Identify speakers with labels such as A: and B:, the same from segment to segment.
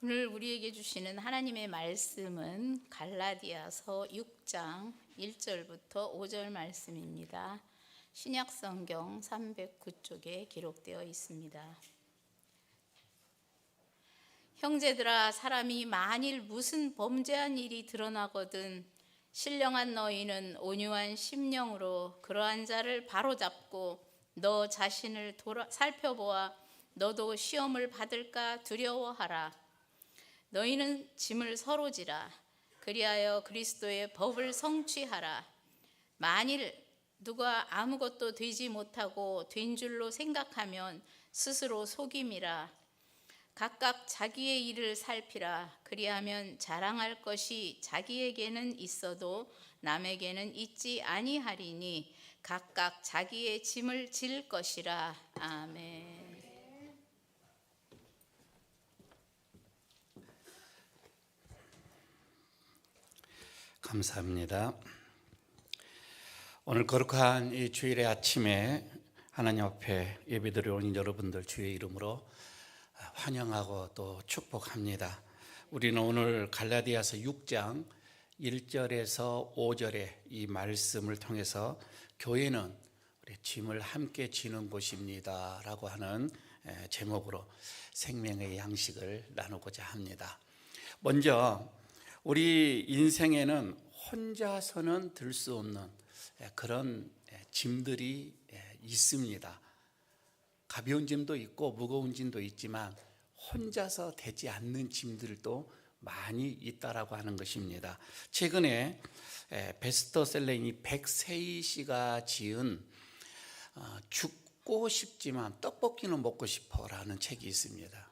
A: 오늘 우리에게 주시는 하나님의 말씀은 갈라디아서 6장 1절부터 5절 말씀입니다. 신약성경 309쪽에 기록되어 있습니다. 형제들아, 사람이 만일 무슨 범죄한 일이 드러나거든 신령한 너희는 온유한 심령으로 그러한 자를 바로잡고 너 자신을 살펴보아 너도 시험을 받을까 두려워하라. 너희는 짐을 서로 지라. 그리하여 그리스도의 법을 성취하라. 만일 누가 아무것도 되지 못하고 된 줄로 생각하면 스스로 속임이라. 각각 자기의 일을 살피라. 그리하면 자랑할 것이 자기에게는 있어도 남에게는 있지 아니하리니 각각 자기의 짐을 질 것이라. 아멘.
B: 감사합니다. 오늘 거룩한 이 주일의 아침에 하나님 앞에 예배드려 오는 여러분들 주의 이름으로 환영하고 또 축복합니다. 우리는 오늘 갈라디아서 6장 1절에서 5절의 이 말씀을 통해서 교회는 우리 짐을 함께 지는 곳입니다 라고 하는 제목으로 생명의 양식을 나누고자 합니다. 먼저 우리 인생에는 혼자서는 들 수 없는 그런 짐들이 있습니다. 가벼운 짐도 있고 무거운 짐도 있지만 혼자서 되지 않는 짐들도 많이 있다라고 하는 것입니다. 최근에 베스트셀러인 백세희 씨가 지은 죽고 싶지만 떡볶이는 먹고 싶어라는 책이 있습니다.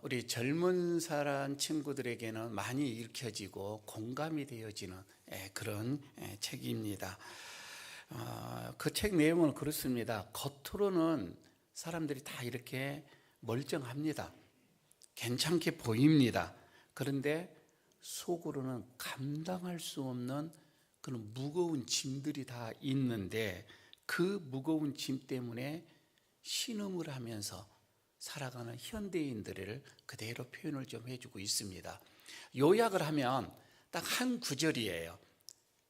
B: 우리 젊은 사람 친구들에게는 많이 읽혀지고 공감이 되어지는 그런 책입니다. 그 책 내용은 그렇습니다. 겉으로는 사람들이 다 이렇게 멀쩡합니다. 괜찮게 보입니다. 그런데 속으로는 감당할 수 없는 그런 무거운 짐들이 다 있는데 그 무거운 짐 때문에 신음을 하면서 살아가는 현대인들을 그대로 표현을 좀 해주고 있습니다. 요약을 하면 딱 한 구절이에요.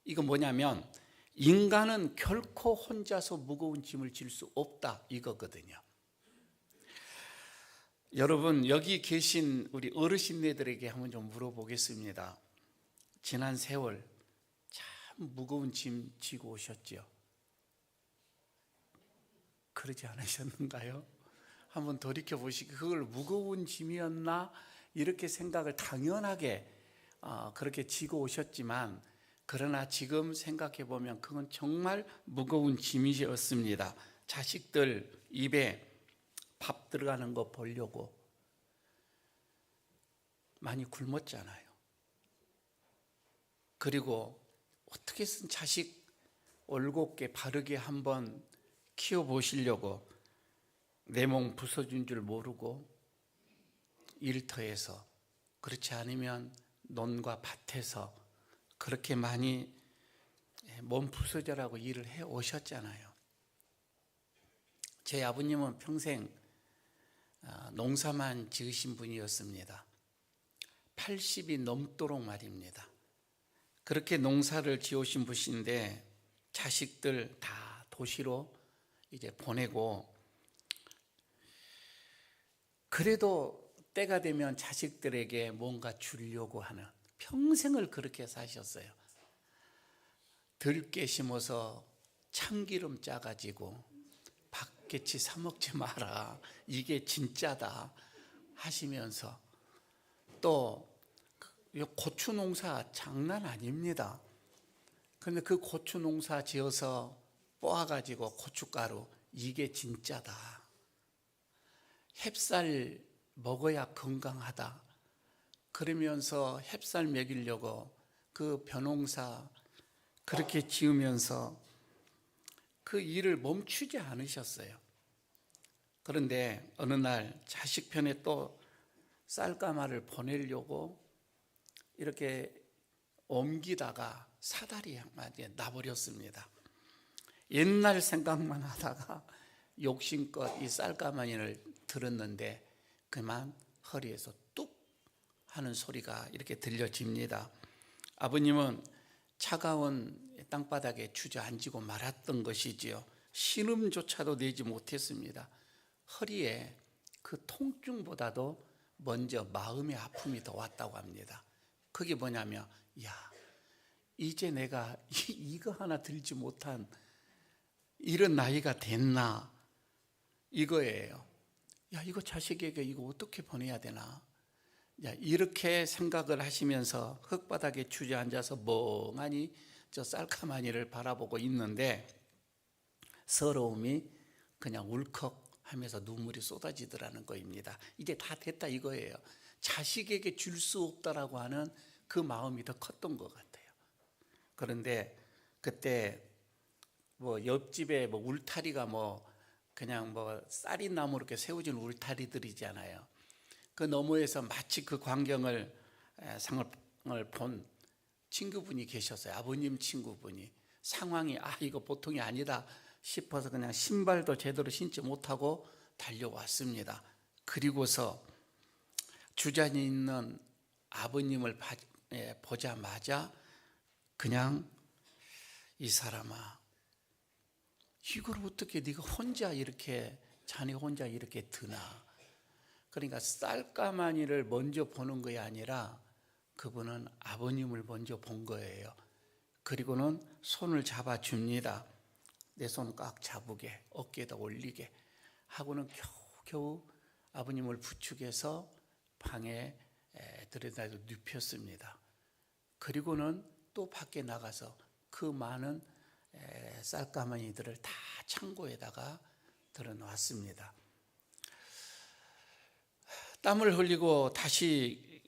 B: 이거 뭐냐면 인간은 결코 혼자서 무거운 짐을 질 수 없다 이거거든요. 여러분 여기 계신 우리 어르신네들에게 한번 좀 물어보겠습니다. 지난 세월 참 무거운 짐 지고 오셨죠? 그러지 않으셨는가요? 한번 돌이켜보시고 그걸 무거운 짐이었나 이렇게 생각을 당연하게 그렇게 지고 오셨지만 그러나 지금 생각해보면 그건 정말 무거운 짐이었습니다. 자식들 입에 밥 들어가는 거 보려고 많이 굶었잖아요. 그리고 어떻게든 자식 올곧게 바르게 한번 키워보시려고 내 몸 부서진 줄 모르고 일터에서 그렇지 않으면 논과 밭에서 그렇게 많이 몸 부서져라고 일을 해 오셨잖아요. 제 아버님은 평생 농사만 지으신 분이었습니다. 80이 넘도록 말입니다. 그렇게 농사를 지으신 분인데 자식들 다 도시로 이제 보내고 그래도 때가 되면 자식들에게 뭔가 주려고 하는 평생을 그렇게 사셨어요. 들깨 심어서 참기름 짜가지고 박개치 사 먹지 마라 이게 진짜다 하시면서 또 고추 농사 장난 아닙니다. 그런데 그 고추 농사 지어서 뽀아가지고 고춧가루 이게 진짜다. 햅쌀 먹어야 건강하다. 그러면서 햅쌀 먹이려고 그 벼농사 그렇게 지으면서 그 일을 멈추지 않으셨어요. 그런데 어느 날 자식 편에 또 쌀가마를 보내려고 이렇게 옮기다가 사다리 한마디에 나버렸습니다. 옛날 생각만 하다가 욕심껏 이 쌀가마니를 들었는데 그만 허리에서 뚝 하는 소리가 이렇게 들려집니다. 아버님은 차가운 땅바닥에 주저앉고 말았던 것이지요. 신음조차도 내지 못했습니다. 허리에 그 통증보다도 먼저 마음의 아픔이 더 왔다고 합니다. 그게 뭐냐면, 야, 이제 내가 이거 하나 들지 못한 이런 나이가 됐나, 이거예요. 야, 이거 자식에게 이거 어떻게 보내야 되나. 야, 이렇게 생각을 하시면서 흙바닥에 주저앉아서 멍하니 저 쌀가마니를 바라보고 있는데 서러움이 그냥 울컥 하면서 눈물이 쏟아지더라는 거입니다. 이제 다 됐다 이거예요. 자식에게 줄 수 없다라고 하는 그 마음이 더 컸던 것 같아요. 그런데 그때 뭐 옆집에 뭐 울타리가 뭐 그냥 뭐 쌀인 나무 이렇게 세워진 울타리들이잖아요. 그 너머에서 마치 그 광경을 상을 본 친구분이 계셨어요. 아버님 친구분이. 상황이 이거 보통이 아니다 싶어서 그냥 신발도 제대로 신지 못하고 달려왔습니다. 그리고서 주저앉아 있는 아버님을 보자마자 그냥, 이 사람아, 이걸 어떻게 네가 혼자 이렇게, 자네 혼자 이렇게 드나. 그러니까 쌀가마니를 먼저 보는 것이 아니라 그분은 아버님을 먼저 본 거예요. 그리고는 손을 잡아줍니다. 내 손 꽉 잡으게, 어깨에다 올리게 하고는 겨우겨우 아버님을 부축해서 방에 들여다 눕혔습니다. 그리고는 또 밖에 나가서 그 많은 쌀가마니들을 다 창고에다가 들어놨습니다. 땀을 흘리고 다시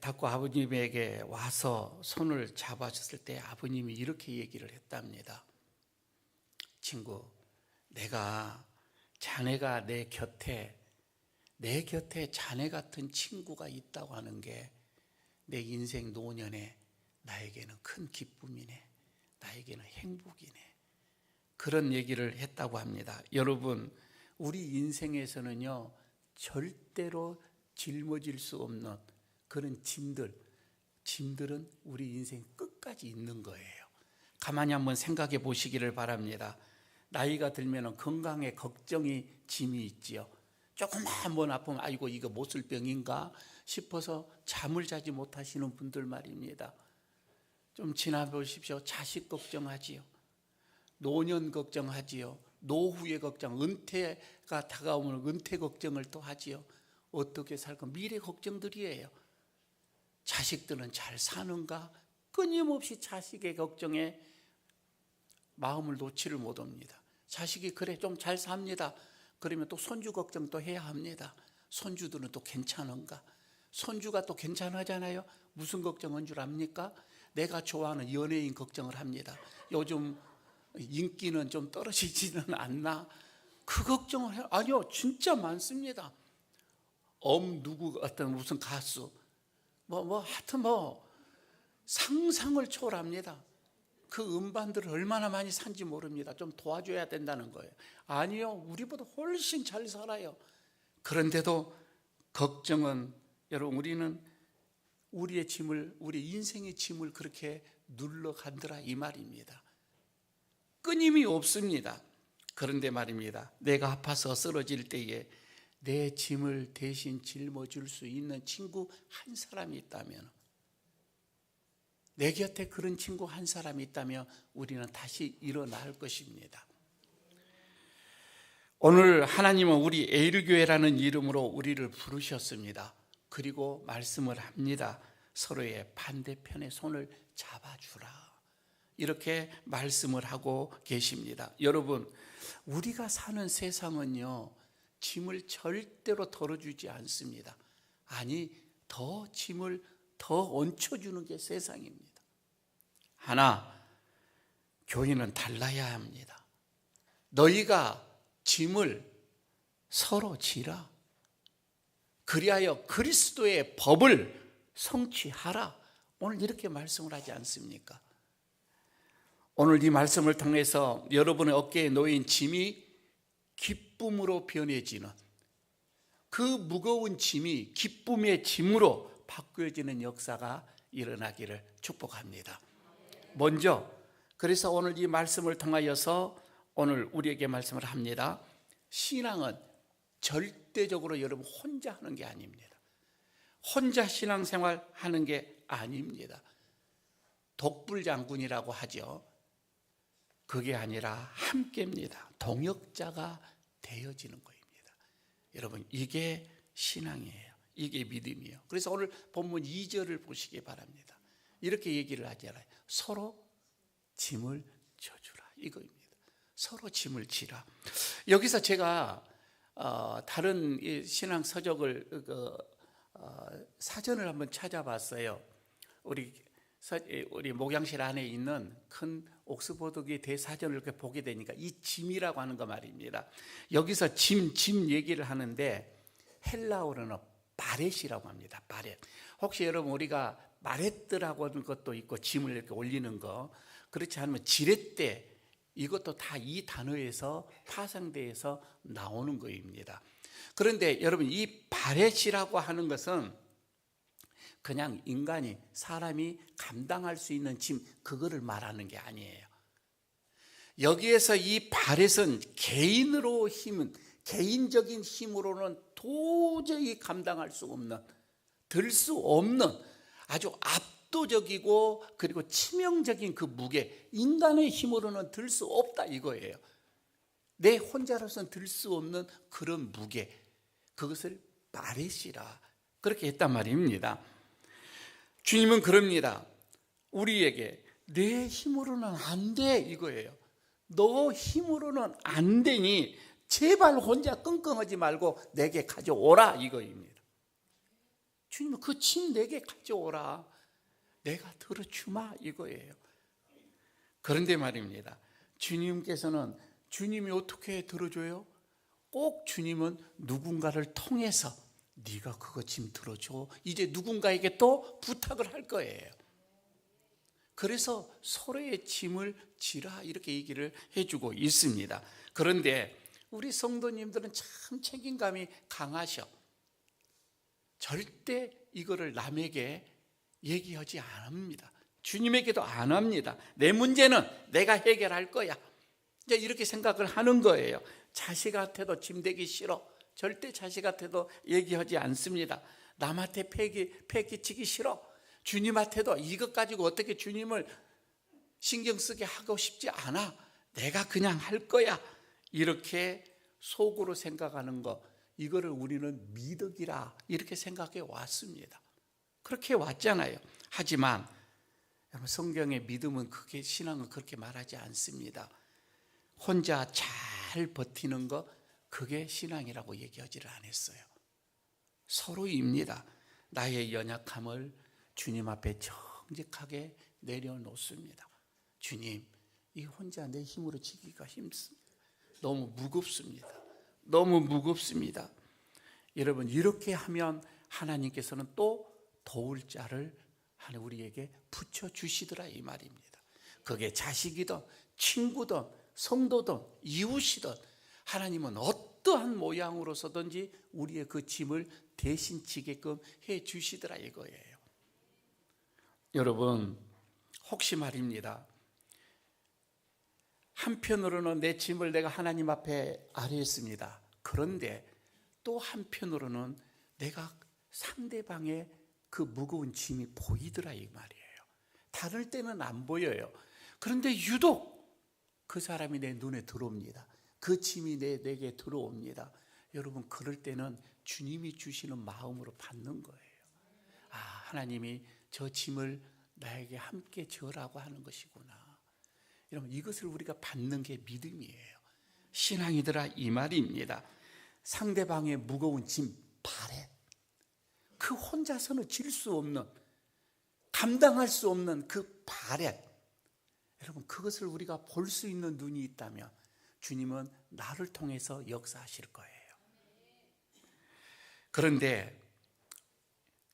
B: 닦고 아버님에게 와서 손을 잡아줬을 때 아버님이 이렇게 얘기를 했답니다. 친구, 내가 자네가 내 곁에 자네 같은 친구가 있다고 하는 게 내 인생 노년에 나에게는 큰 기쁨이네, 나에게는 행복이네, 그런 얘기를 했다고 합니다. 여러분, 우리 인생에서는요 절대로 짊어질 수 없는 그런 짐들은 우리 인생 끝까지 있는 거예요. 가만히 한번 생각해 보시기를 바랍니다. 나이가 들면 건강에 걱정이 짐이 있지요. 조금만 뭐 아프면 아이고 이거 못 쓸 병인가 싶어서 잠을 자지 못하시는 분들 말입니다. 좀 지나보십시오. 자식 걱정하지요. 노년 걱정하지요. 노후의 걱정, 은퇴가 다가오면 은퇴 걱정을 또 하지요. 어떻게 살까, 미래 걱정들이에요. 자식들은 잘 사는가, 끊임없이 자식의 걱정에 마음을 놓지를 못합니다. 자식이 그래 좀 잘 삽니다. 그러면 또 손주 걱정도 해야 합니다. 손주들은 또 괜찮은가, 손주가 또 괜찮아잖아요. 무슨 걱정한 줄 압니까? 내가 좋아하는 연예인 걱정을 합니다. 요즘 인기는 좀 떨어지지는 않나, 그 걱정을 해요. 아니요, 진짜 많습니다. 누구 어떤 무슨 가수 하여튼 상상을 초월합니다. 그 음반들을 얼마나 많이 산지 모릅니다. 좀 도와줘야 된다는 거예요. 아니요, 우리보다 훨씬 잘 살아요. 그런데도 걱정은, 여러분, 우리는 우리의 짐을, 우리 인생의 짐을 그렇게 눌러간더라 이 말입니다. 끊임이 없습니다. 그런데 말입니다, 내가 아파서 쓰러질 때에 내 짐을 대신 짊어질 수 있는 친구 한 사람이 있다면, 내 곁에 그런 친구 한 사람이 있다면 우리는 다시 일어날 것입니다. 오늘 하나님은 우리 에이르교회라는 이름으로 우리를 부르셨습니다. 그리고 말씀을 합니다. 서로의 반대편의 손을 잡아주라, 이렇게 말씀을 하고 계십니다. 여러분, 우리가 사는 세상은요 짐을 절대로 덜어주지 않습니다. 아니, 더 짐을 더 얹혀주는 게 세상입니다. 하나, 교회는 달라야 합니다. 너희가 짐을 서로 지라. 그리하여 그리스도의 법을 성취하라. 오늘 이렇게 말씀을 하지 않습니까? 오늘 이 말씀을 통해서 여러분의 어깨에 놓인 짐이 기쁨으로 변해지는, 그 무거운 짐이 기쁨의 짐으로 바뀌어지는 역사가 일어나기를 축복합니다. 먼저 그래서 오늘 이 말씀을 통하여서 오늘 우리에게 말씀을 합니다. 신앙은 절대적으로 여러분 혼자 하는 게 아닙니다. 혼자 신앙생활 하는 게 아닙니다. 독불장군이라고 하죠. 그게 아니라 함께입니다. 동역자가 되어지는 거입니다. 여러분, 이게 신앙이에요. 이게 믿음이에요. 그래서 오늘 본문 2절을 보시기 바랍니다. 이렇게 얘기를 하잖아요. 서로 짐을 져주라, 이거입니다. 서로 짐을 지라. 여기서 제가 다른 신앙 서적을 사전을 한번 찾아봤어요. 우리 목양실 안에 있는 큰 옥스포드기 대사전을 이렇게 보게 되니까 이 짐이라고 하는 거 말입니다. 여기서 짐 얘기를 하는데 헬라어로는 바렛이라고 합니다. 바렛. 혹시 여러분 우리가 마렛들하고 하는 것도 있고 짐을 이렇게 올리는 거, 그렇지 않으면 지렛대, 이것도 다 이 단어에서 파생돼서 나오는 거입니다. 그런데 여러분 이 바렛이라고 하는 것은 그냥 인간이 사람이 감당할 수 있는 짐, 그거를 말하는 게 아니에요. 여기에서 이 바렛은 개인적인 힘으로는 도저히 감당할 수 없는, 들 수 없는 아주 압도적이고 그리고 치명적인 그 무게, 인간의 힘으로는 들 수 없다 이거예요. 내 혼자로서는 들 수 없는 그런 무게, 그것을 바렛이라 그렇게 했단 말입니다. 주님은 그럽니다. 우리에게 내 힘으로는 안 돼 이거예요. 너 힘으로는 안 되니 제발 혼자 끙끙하지 말고 내게 가져오라 이거입니다. 주님은 그 짐 내게 가져오라, 내가 들어주마 이거예요. 그런데 말입니다, 주님께서는 주님이 어떻게 들어줘요? 꼭 주님은 누군가를 통해서 네가 그거 짐 들어줘, 이제 누군가에게 또 부탁을 할 거예요. 그래서 서로의 짐을 지라 이렇게 얘기를 해주고 있습니다. 그런데 우리 성도님들은 참 책임감이 강하셔. 절대 이거를 남에게 얘기하지 않습니다. 주님에게도 안 합니다. 내 문제는 내가 해결할 거야, 이제 이렇게 생각을 하는 거예요. 자식한테도 짐되기 싫어. 절대 자식한테도 얘기하지 않습니다. 남한테 패기치기 싫어. 주님한테도 이것 가지고 어떻게 주님을 신경 쓰게 하고 싶지 않아. 내가 그냥 할 거야. 이렇게 속으로 생각하는 거, 이거를 우리는 미덕이라 이렇게 생각해 왔습니다. 그렇게 왔잖아요. 하지만 성경의 믿음은 그게, 신앙은 그렇게 말하지 않습니다. 혼자 잘 버티는 거, 그게 신앙이라고 얘기하지를 않았어요. 서로입니다. 나의 연약함을 주님 앞에 정직하게 내려놓습니다. 주님, 이 혼자 내 힘으로 지기가 힘듭니다. 너무 무겁습니다. 너무 무겁습니다. 여러분, 이렇게 하면 하나님께서는 또 도울 자를 우리에게 붙여주시더라 이 말입니다. 그게 자식이든 친구든 성도든 이웃이든 하나님은 어떠한 모양으로서든지 우리의 그 짐을 대신 지게끔 해 주시더라 이거예요. 여러분, 혹시 말입니다, 한편으로는 내 짐을 내가 하나님 앞에 아뢰었습니다. 그런데 또 한편으로는 내가 상대방의 그 무거운 짐이 보이더라 이 말이에요. 다를 때는 안 보여요. 그런데 유독 그 사람이 내 눈에 들어옵니다. 그 짐이 내게 들어옵니다. 여러분, 그럴 때는 주님이 주시는 마음으로 받는 거예요. 아, 하나님이 저 짐을 나에게 함께 져라고 하는 것이구나. 여러분, 이것을 우리가 받는 게 믿음이에요. 신앙이더라 이 말입니다. 상대방의 무거운 짐, 바렛, 그 혼자서는 질 수 없는, 감당할 수 없는 그 바렛, 여러분, 그것을 우리가 볼 수 있는 눈이 있다면 주님은 나를 통해서 역사하실 거예요. 그런데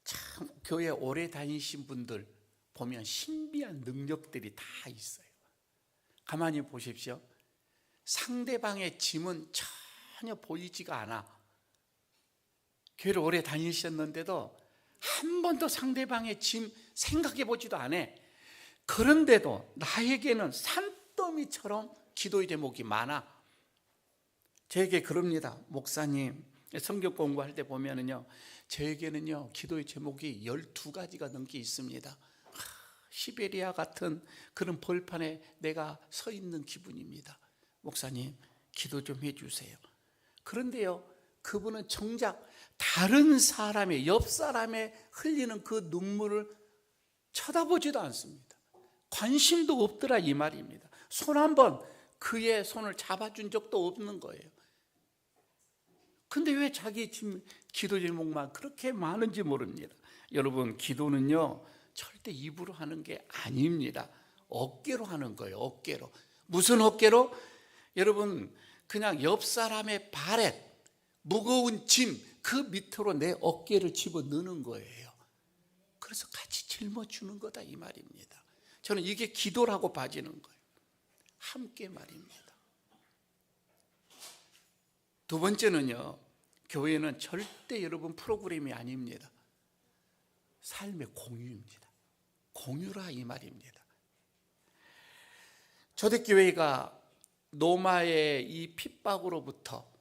B: 참 교회 오래 다니신 분들 보면 신비한 능력들이 다 있어요. 가만히 보십시오. 상대방의 짐은 전혀 보이지가 않아. 교회를 오래 다니셨는데도 한 번도 상대방의 짐 생각해 보지도 않아. 그런데도 나에게는 산더미처럼 기도의 제목이 많아. 저에게 그럽니다. 목사님, 성경 공부할 때 보면은요, 저에게는요 기도의 제목이 12가지가 넘게 있습니다. 시베리아 같은 그런 벌판에 내가 서 있는 기분입니다. 목사님, 기도 좀 해주세요. 그런데요, 그분은 정작 다른 사람의, 옆 사람의 흘리는 그 눈물을 쳐다보지도 않습니다. 관심도 없더라 이 말입니다. 손 한번 그의 손을 잡아준 적도 없는 거예요. 근데 왜 자기 기도 제목만 그렇게 많은지 모릅니다. 여러분, 기도는요 절대 입으로 하는 게 아닙니다. 어깨로 하는 거예요. 어깨로. 무슨 어깨로? 여러분, 그냥 옆 사람의 발에 무거운 짐 그 밑으로 내 어깨를 집어넣는 거예요. 그래서 같이 짊어주는 거다 이 말입니다. 저는 이게 기도라고 봐지는 거예요. 함께 말입니다. 두 번째는요, 교회는 절대 여러분 프로그램이 아닙니다. 삶의 공유입니다. 공유라 이 말입니다. 초대교회가 로마의 이 핍박으로부터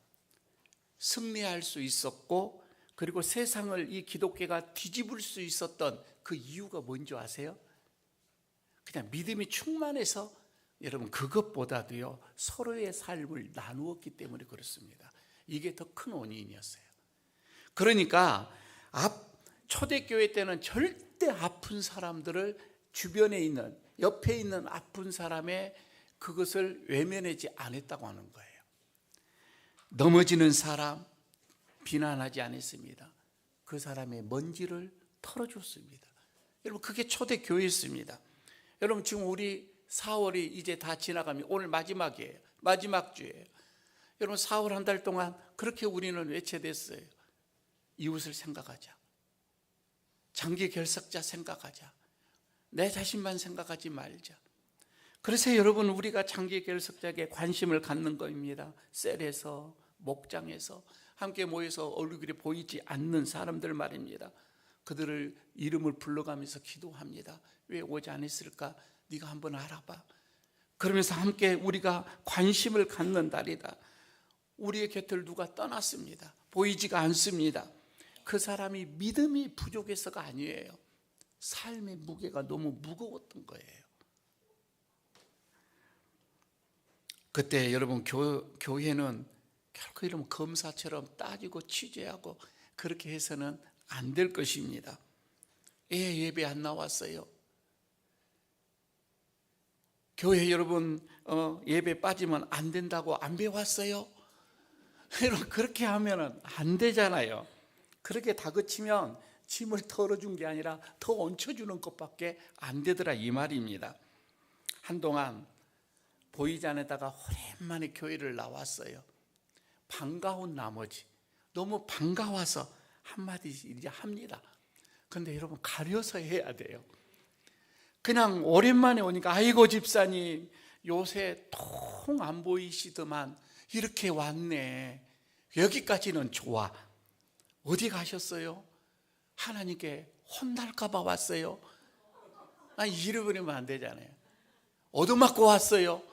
B: 승리할 수 있었고, 그리고 세상을 이 기독교가 뒤집을 수 있었던 그 이유가 뭔지 아세요? 그냥 믿음이 충만해서 여러분 그것보다도요 서로의 삶을 나누었기 때문에 그렇습니다. 이게 더 큰 원인이었어요. 그러니까 초대교회 때는 절대 아픈 사람들을 주변에 있는, 옆에 있는 아픈 사람의 그것을 외면하지 않았다고 하는 거예요. 넘어지는 사람 비난하지 않았습니다. 그 사람의 먼지를 털어줬습니다. 여러분, 그게 초대교회였습니다. 여러분, 지금 우리 4월이 이제 다 지나가면 오늘 마지막이에요. 마지막 주예요. 여러분, 4월 한 달 동안 그렇게 우리는 외쳐댔어요. 이웃을 생각하자. 장기 결석자 생각하자. 내 자신만 생각하지 말자. 그래서 여러분, 우리가 장기 결석자에게 관심을 갖는 겁니다. 셀에서, 목장에서 함께 모여서 얼굴이 보이지 않는 사람들 말입니다. 그들을 이름을 불러가면서 기도합니다. 왜 오지 않았을까? 네가 한번 알아봐. 그러면서 함께 우리가 관심을 갖는 달이다. 우리의 곁을 누가 떠났습니다. 보이지가 않습니다. 그 사람이 믿음이 부족해서가 아니에요. 삶의 무게가 너무 무거웠던 거예요. 그때 여러분, 교회는 결코 이런 검사처럼 따지고 취재하고 그렇게 해서는 안 될 것입니다. 예배 안 나왔어요. 교회 여러분 예배 빠지면 안 된다고 안 배웠어요? 여러분, 그렇게 하면 안 되잖아요. 그렇게 다그치면 짐을 털어준 게 아니라 더 얹혀주는 것밖에 안 되더라 이 말입니다. 한동안 보이지 않다가 오랜만에 교회를 나왔어요. 반가운 나머지 너무 반가워서 한마디 이제 합니다. 근데 여러분, 가려서 해야 돼요. 그냥 오랜만에 오니까 아이고 집사님 요새 통 안 보이시더만 이렇게 왔네. 여기까지는 좋아. 어디 가셨어요? 하나님께 혼날까 봐 왔어요. 잃어버리면 안 되잖아요. 얻어맞고 왔어요.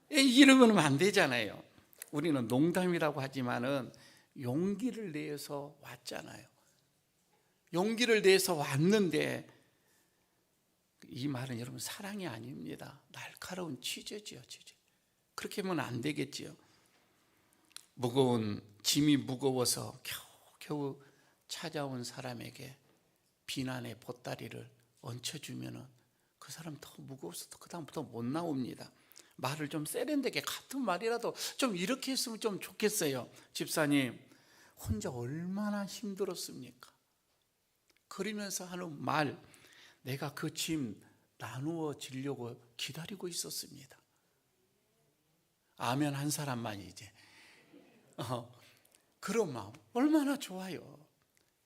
B: 잃어버리면 안 되잖아요. 우리는 농담이라고 하지만은 용기를 내서 왔잖아요. 용기를 내서 왔는데 이 말은 여러분 사랑이 아닙니다. 날카로운 취재지요, 취재. 그렇게 하면 안 되겠지요. 무거운 짐이 무거워서 겨우 찾아온 사람에게 비난의 보따리를 얹혀주면은 그 사람 더 무거워서 그 다음부터 못 나옵니다. 말을 좀 세련되게 같은 말이라도 좀 이렇게 했으면 좀 좋겠어요. 집사님 혼자 얼마나 힘들었습니까? 그러면서 하는 말, 내가 그 짐 나누어 지려고 기다리고 있었습니다. 아멘 한 사람만 이제 그런 마음 얼마나 좋아요.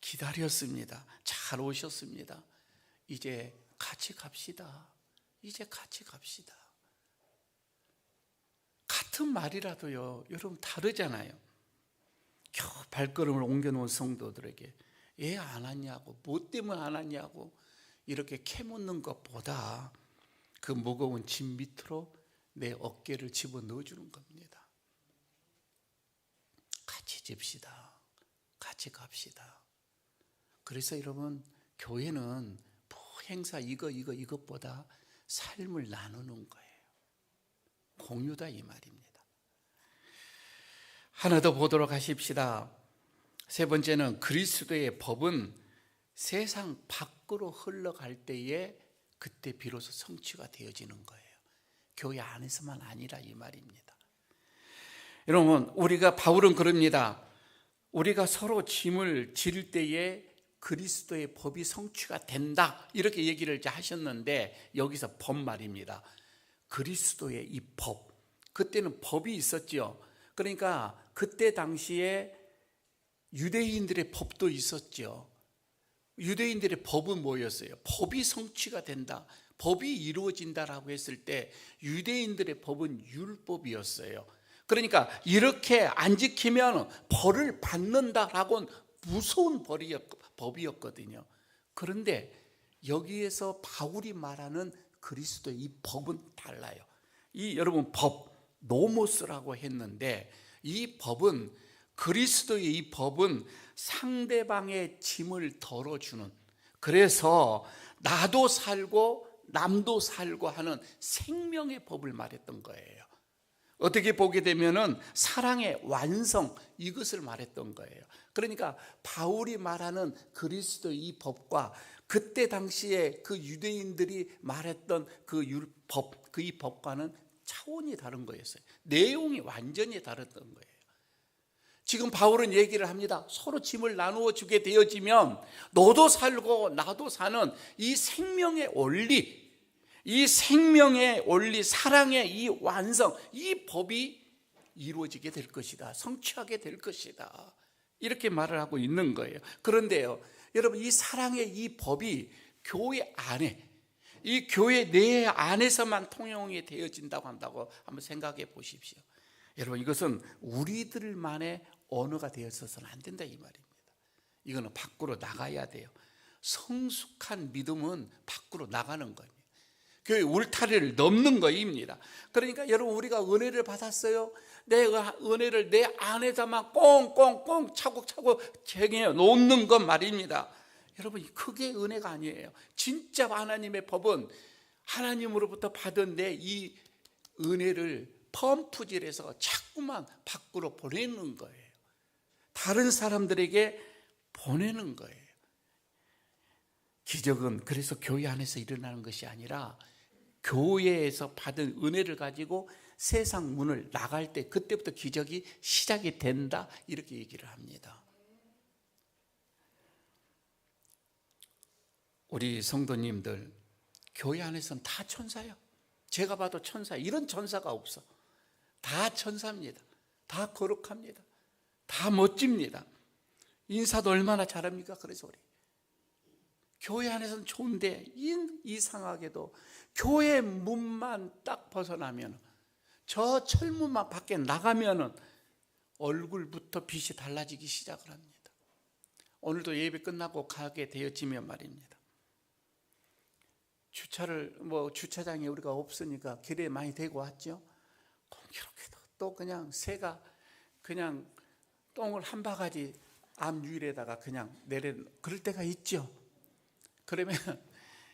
B: 기다렸습니다. 잘 오셨습니다. 이제 같이 갑시다. 이제 같이 갑시다. 같은 말이라도요 여러분 다르잖아요. 겨우 발걸음을 옮겨놓은 성도들에게 왜 안 왔냐고, 뭐 때문에 안 왔냐고 이렇게 캐묻는 것보다 그 무거운 짐 밑으로 내 어깨를 집어넣어 주는 겁니다. 같이 집시다. 같이 갑시다. 그래서 여러분, 교회는 행사 이것보다 삶을 나누는 거예요. 공유다 이 말입니다. 하나 더 보도록 하십시다. 세 번째는 그리스도의 법은 세상 밖으로 흘러갈 때에 그때 비로소 성취가 되어지는 거예요. 교회 안에서만 아니라 이 말입니다. 여러분, 바울은 그럽니다. 우리가 서로 짐을 질 때에 그리스도의 법이 성취가 된다 이렇게 얘기를 하셨는데, 여기서 법 말입니다. 그리스도의 이 법, 그때는 법이 있었죠. 그러니까 그때 당시에 유대인들의 법도 있었죠. 유대인들의 법은 뭐였어요? 법이 성취가 된다, 법이 이루어진다라고 했을 때 유대인들의 법은 율법이었어요. 그러니까 이렇게 안 지키면 벌을 받는다라고는 무서운 법이었거든요. 그런데 여기에서 바울이 말하는 그리스도의 이 법은 달라요. 여러분, 법, 노모스라고 했는데, 이 법은, 그리스도의 이 법은 상대방의 짐을 덜어주는, 그래서 나도 살고 남도 살고 하는 생명의 법을 말했던 거예요. 어떻게 보게 되면은 사랑의 완성, 이것을 말했던 거예요. 그러니까 바울이 말하는 그리스도의 이 법과 그때 당시에 그 유대인들이 말했던 그 율법, 그 이 법과는 차원이 다른 거였어요. 내용이 완전히 다르던 거예요. 지금 바울은 얘기를 합니다. 서로 짐을 나누어 주게 되어지면 너도 살고 나도 사는 이 생명의 원리, 이 생명의 원리, 사랑의 이 완성, 이 법이 이루어지게 될 것이다. 성취하게 될 것이다. 이렇게 말을 하고 있는 거예요. 그런데요, 여러분, 이 사랑의 이 법이 교회 안에, 이 교회 내 안에서만 통용이 되어진다고 한다고 한번 생각해 보십시오. 여러분, 이것은 우리들만의 언어가 되어서는 안 된다 이 말입니다. 이거는 밖으로 나가야 돼요. 성숙한 믿음은 밖으로 나가는 거예요. 교회 울타리를 넘는 거입니다. 그러니까 여러분, 우리가 은혜를 받았어요. 내 은혜를 내 안에다만 꽁꽁꽁 차곡차곡 쟁여 놓는 것 말입니다. 여러분, 그게 은혜가 아니에요. 진짜 하나님의 법은 하나님으로부터 받은 내 이 은혜를 펌프질해서 자꾸만 밖으로 보내는 거예요. 다른 사람들에게 보내는 거예요. 기적은 그래서 교회 안에서 일어나는 것이 아니라 교회에서 받은 은혜를 가지고 세상 문을 나갈 때 그때부터 기적이 시작이 된다, 이렇게 얘기를 합니다. 우리 성도님들, 교회 안에서는 다 천사예요. 제가 봐도 천사예요. 이런 천사가 없어. 다 천사입니다. 다 거룩합니다. 다 멋집니다. 인사도 얼마나 잘합니까? 그래서 우리 교회 안에서는 좋은데 이상하게도 교회 문만 딱 벗어나면, 저 철문만 밖에 나가면은 얼굴부터 빛이 달라지기 시작을 합니다. 오늘도 예배 끝나고 가게 되어지면 말입니다. 주차장에 우리가 없으니까 길에 많이 대고 왔죠. 공교롭게도 또 그냥 새가 그냥 똥을 한 바가지 앞 유일에다가 그냥 그럴 때가 있죠. 그러면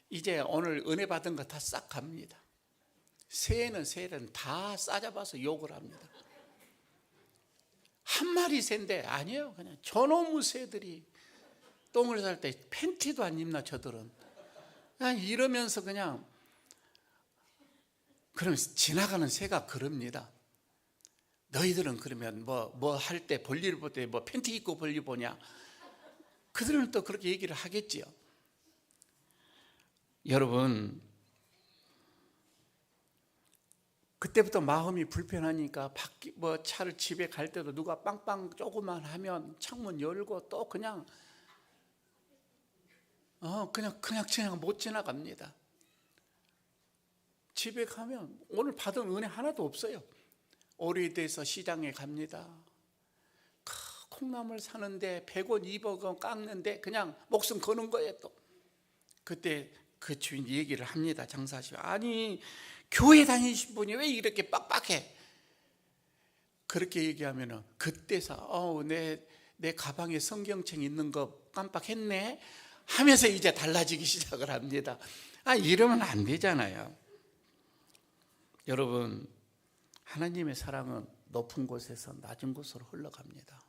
B: 이제 오늘 은혜 받은 거 다 싹 갑니다. 새는 다 싸잡아서 욕을 합니다. 한 마리 새인데 아니에요. 그냥 저놈의 새들이 똥을 쌀 때 팬티도 안 입나 저들은. 그냥 이러면서 그럼 지나가는 새가 그럽니다. 너희들은 그러면 뭐 할 때 볼일 볼 때 뭐 팬티 입고 볼일 보냐? 그들은 또 그렇게 얘기를 하겠지요. 여러분, 그때부터 마음이 불편하니까 차를 집에 갈 때도 누가 빵빵 조금만 하면 창문 열고 또 그냥 못 지나갑니다. 집에 가면 오늘 받은 은혜 하나도 없어요. 오래돼서 시장에 갑니다. 콩나물 사는데 100원, 200원 깎는데 그냥 목숨 거는 거예요. 또 그때 그 주인이 얘기를 합니다. 장사하시고, 아니 교회 다니신 분이 왜 이렇게 빡빡해? 그렇게 얘기하면은 그때서 내 가방에 성경책 있는 거 깜빡했네 하면서 이제 달라지기 시작을 합니다. 이러면 안 되잖아요. 여러분, 하나님의 사랑은 높은 곳에서 낮은 곳으로 흘러갑니다.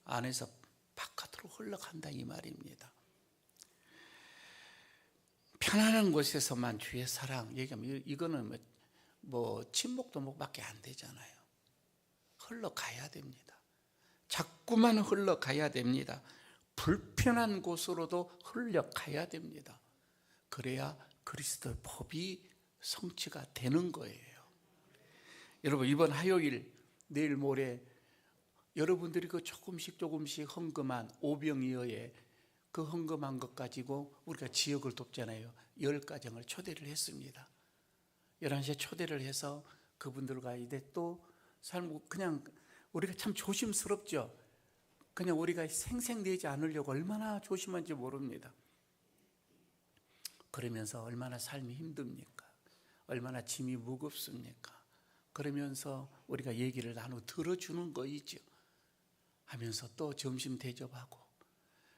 B: 안에서 바깥으로 흘러간다 이 말입니다. 편안한 곳에서만 주의 사랑 얘기하면 이거는 뭐 침묵도목밖에 안 되잖아요. 흘러가야 됩니다. 자꾸만 흘러가야 됩니다. 불편한 곳으로도 흘러가야 됩니다. 그래야 그리스도의 법이 성취가 되는 거예요. 여러분, 이번 화요일 내일 모레 여러분들이 그 조금씩 헌금한 오병이어에 그 헌금한 것 가지고 우리가 지역을 돕잖아요. 10가정을 초대를 했습니다. 11시에 초대를 해서 그분들과 이제 또 삶, 그냥 우리가 참 조심스럽죠. 그냥 우리가 생색내지 않으려고 얼마나 조심한지 모릅니다. 그러면서 얼마나 삶이 힘듭니까? 얼마나 짐이 무겁습니까? 그러면서 우리가 얘기를 나누어 들어주는 거이죠. 하면서 또 점심 대접하고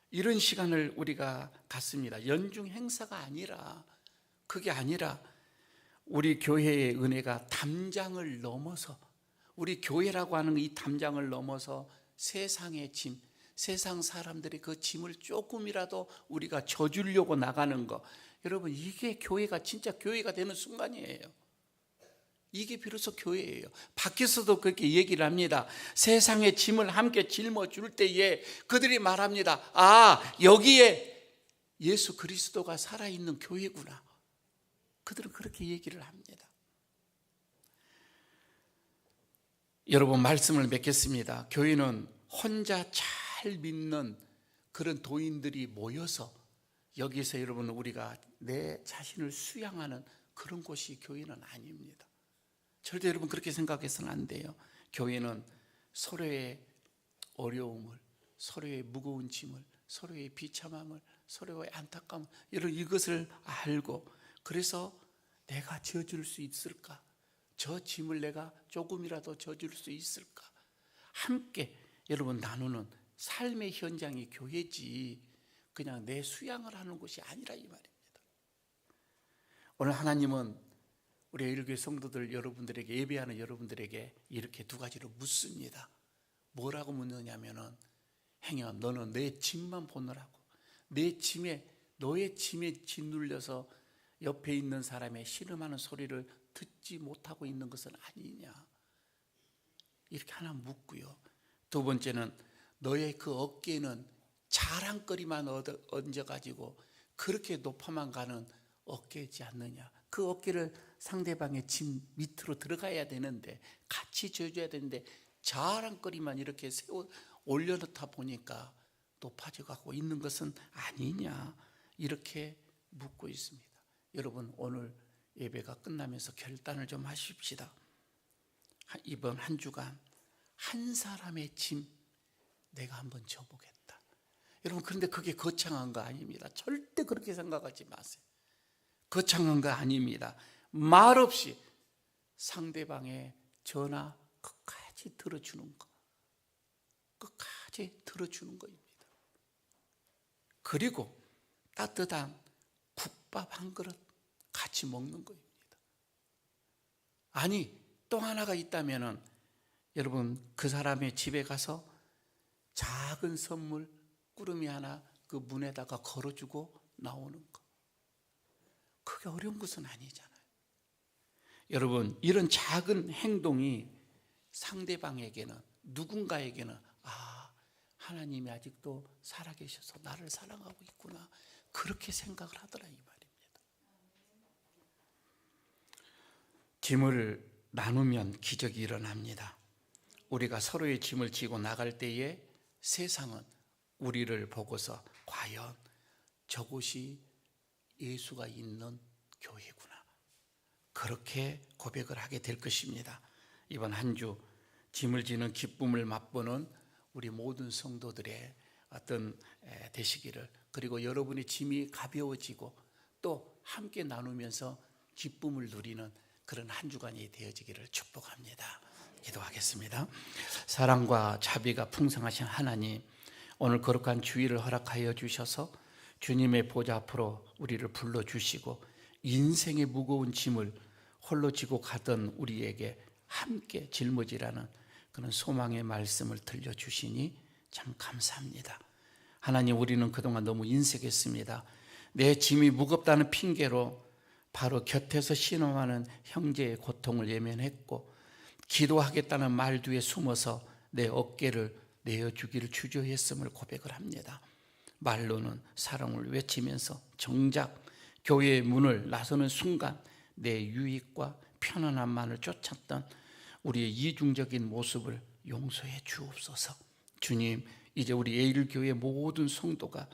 B: 이런 시간을 우리가 갖습니다. 연중 행사가 아니라, 그게 아니라 우리 교회의 은혜가 담장을 넘어서, 우리 교회라고 하는 이 담장을 넘어서 세상의 짐, 세상 사람들이 그 짐을 조금이라도 우리가 져주려고 나가는 거, 여러분, 이게 교회가 진짜 교회가 되는 순간이에요. 이게 비로소 교회예요. 밖에서도 그렇게 얘기를 합니다. 세상의 짐을 함께 짊어줄 때에 그들이 말합니다. 여기에 예수 그리스도가 살아있는 교회구나. 그들은 그렇게 얘기를 합니다. 여러분, 말씀을 맺겠습니다. 교회는 혼자 잘 믿는 그런 도인들이 모여서 여기서 여러분 우리가 내 자신을 수양하는 그런 곳이 교회는 아닙니다. 절대 여러분 그렇게 생각해서는 안 돼요. 교회는 서로의 어려움을, 서로의 무거운 짐을, 서로의 비참함을, 서로의 안타까움, 이것을 알고, 그래서 내가 져줄 수 있을까? 저 짐을 내가 조금이라도 져줄 수 있을까? 함께 여러분 나누는 삶의 현장이 교회지, 그냥 내 수양을 하는 곳이 아니라 이 말입니다. 오늘 하나님은 우리 일교회 성도들 여러분들에게, 예배하는 여러분들에게 이렇게 두 가지로 묻습니다. 뭐라고 묻느냐면은, 행여 너는 내 짐만 보느라고 너의 짐에 짓눌려서 옆에 있는 사람의 신음하는 소리를 듣지 못하고 있는 것은 아니냐, 이렇게 하나 묻고요. 두 번째는 너의 그 어깨에는 자랑거리만 얹어가지고 그렇게 높아만 가는 어깨이지 않느냐. 그 어깨를 상대방의 짐 밑으로 들어가야 되는데, 같이 져줘야 되는데 자랑거리만 이렇게 올려놓다 보니까 높아져 가고 있는 것은 아니냐, 이렇게 묻고 있습니다. 여러분, 오늘 예배가 끝나면서 결단을 좀 하십시다. 이번 한 주간 한 사람의 짐 내가 한번 져보겠다. 여러분, 그런데 그게 거창한 거 아닙니다. 절대 그렇게 생각하지 마세요. 거창한 거 아닙니다. 말없이 상대방의 전화 끝까지 들어주는 거, 끝까지 들어주는 거입니다. 그리고 따뜻한 국밥 한 그릇 같이 먹는 거입니다. 아니, 또 하나가 있다면은 여러분, 그 사람의 집에 가서 작은 선물 꾸러미 하나 그 문에다가 걸어주고 나오는 거, 그게 어려운 것은 아니잖아요. 여러분, 이런 작은 행동이 상대방에게는, 누군가에게는 하나님이 아직도 살아계셔서 나를 사랑하고 있구나, 그렇게 생각을 하더라 이 말입니다. 짐을 나누면 기적이 일어납니다. 우리가 서로의 짐을 지고 나갈 때에 세상은 우리를 보고서 과연 저곳이 예수가 있는 교회구나, 그렇게 고백을 하게 될 것입니다. 이번 한 주 짐을 지는 기쁨을 맛보는 우리 모든 성도들의 어떤 되시기를, 그리고 여러분의 짐이 가벼워지고 또 함께 나누면서 기쁨을 누리는 그런 한 주간이 되어지기를 축복합니다. 기도하겠습니다. 사랑과 자비가 풍성하신 하나님, 오늘 거룩한 주일을 허락하여 주셔서 주님의 보좌 앞으로 우리를 불러주시고 인생의 무거운 짐을 홀로 지고 가던 우리에게 함께 짊어지라는 그런 소망의 말씀을 들려주시니 참 감사합니다. 하나님, 우리는 그동안 너무 인색했습니다. 내 짐이 무겁다는 핑계로 바로 곁에서 신음하는 형제의 고통을 예면했고, 기도하겠다는 말 뒤에 숨어서 내 어깨를 내어주기를 주저했음을 고백을 합니다. 말로는 사랑을 외치면서 정작 교회의 문을 나서는 순간 내 유익과 편안함만을 쫓았던 우리의 이중적인 모습을 용서해 주옵소서. 주님, 이제 우리 예일교회 모든 성도가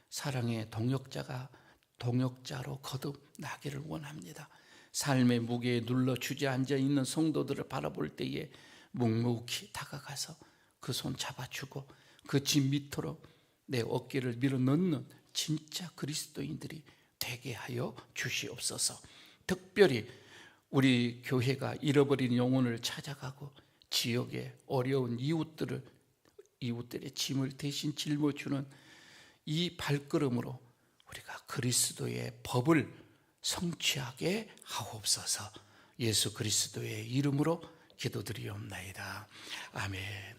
B: 사랑의 동역자로 거듭나기를 원합니다. 삶의 무게에 눌러 주저앉아 있는 성도들을 바라볼 때에 묵묵히 다가가서 그 손 잡아주고 그 짐 밑으로 내 어깨를 밀어넣는 진짜 그리스도인들이 되게 하여 주시옵소서. 특별히 우리 교회가 잃어버린 영혼을 찾아가고 지역의 어려운 이웃들의 짐을 대신 짊어주는 이 발걸음으로 우리가 그리스도의 법을 성취하게 하옵소서. 예수 그리스도의 이름으로 기도드리옵나이다. 아멘.